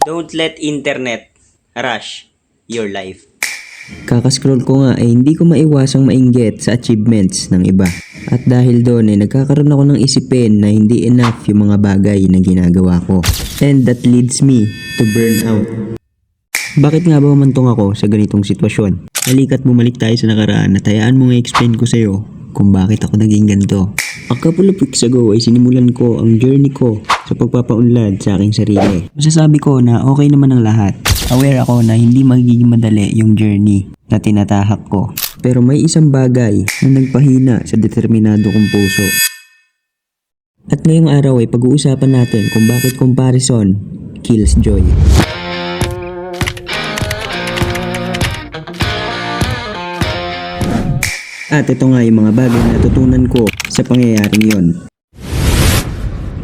Don't let internet rush your life. Kakascroll ko nga ay hindi ko maiwasang mainggit sa achievements ng iba. At dahil doon ay nagkakaroon ako ng isipin na hindi enough yung mga bagay na ginagawa ko. And that leads me to burnout. Bakit nga ba umantong ako sa ganitong sitwasyon? Halika't bumalik tayo sa nakaraan at hayaan mong i-explain ko sa'yo kung bakit ako naging ganito. A couple of weeks ago ay sinimulan ko ang journey ko sa pagpapaunlad sa aking sarili. Masasabi ko na okay naman ang lahat. Aware ako na hindi magiging madali yung journey na tinatahak ko. Pero may isang bagay na nagpahina sa determinado kong puso. At ngayong araw ay pag-uusapan natin kung bakit comparison kills joy. At ito nga yung mga bagay na natutunan ko sa pangyayaring yon.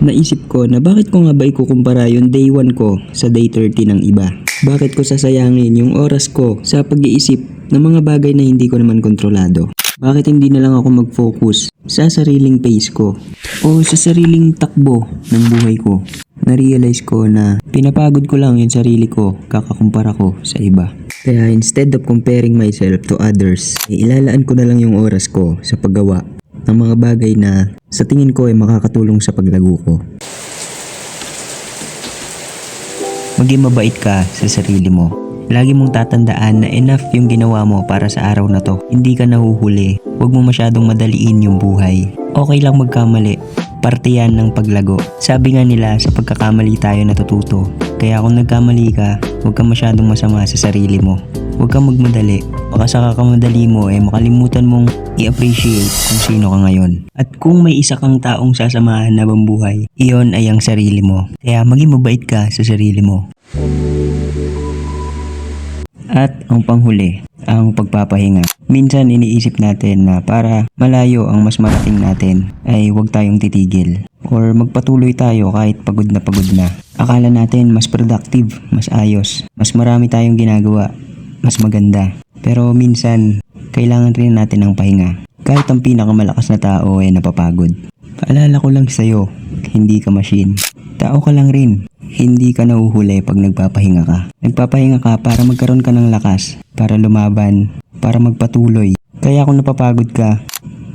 Naisip ko na bakit ko nga ba ikukumpara yung day 1 ko sa day 30 ng iba? Bakit ko sasayangin yung oras ko sa pag-iisip ng mga bagay na hindi ko naman kontrolado? Bakit hindi na lang ako mag-focus sa sariling pace ko o sa sariling takbo ng buhay ko? Na-realize ko na pinapagod ko lang yung sarili ko kakakumpara ko sa iba. Kaya instead of comparing myself to others, ilalaan ko na lang yung oras ko sa paggawa ng mga bagay na sa tingin ko ay makakatulong sa paglago ko. Maging mabait ka sa sarili mo. Lagi mong tatandaan na enough yung ginawa mo para sa araw na to. Hindi ka nahuhuli. Huwag mo masyadong madaliin yung buhay. Okay lang magkamali. Parte yan ng paglago. Sabi nga nila sa pagkakamali tayo natututo. Kaya kung nagkamali ka, huwag kang masyadong masama sa sarili mo. Huwag kang magmadali. Baka sa kakamadali mo ay makalimutan mong i-appreciate kung sino ka ngayon. At kung may isa kang taong sasamahan na buhay, iyon ay ang sarili mo. Kaya maging mabait ka sa sarili mo. At ang panghuli, ang pagpapahinga. Minsan iniisip natin na para malayo ang mas marating natin ay huwag tayong titigil. Or magpatuloy tayo kahit pagod na. Akala natin mas productive, mas ayos, mas marami tayong ginagawa, mas maganda. Pero minsan, kailangan rin natin ng pahinga. Kahit ang pinakamalakas na tao ay napapagod. Paalala ko lang sa'yo, hindi ka machine. Tao ka lang rin. Hindi ka nahuhuli pag nagpapahinga ka. Nagpapahinga ka para magkaroon ka ng lakas, para lumaban, para magpatuloy. Kaya kung napapagod ka,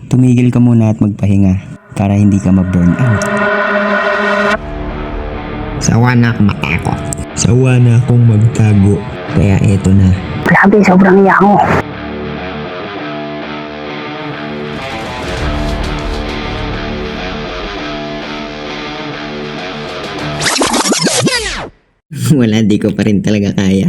tumigil ka muna at magpahinga para hindi ka ma-burn out. Sawa na akong matakot. Sawa na akong magtago. Kaya eto na. Grabe, sobrang iyak mo. Wala, di ko pa rin talaga kaya.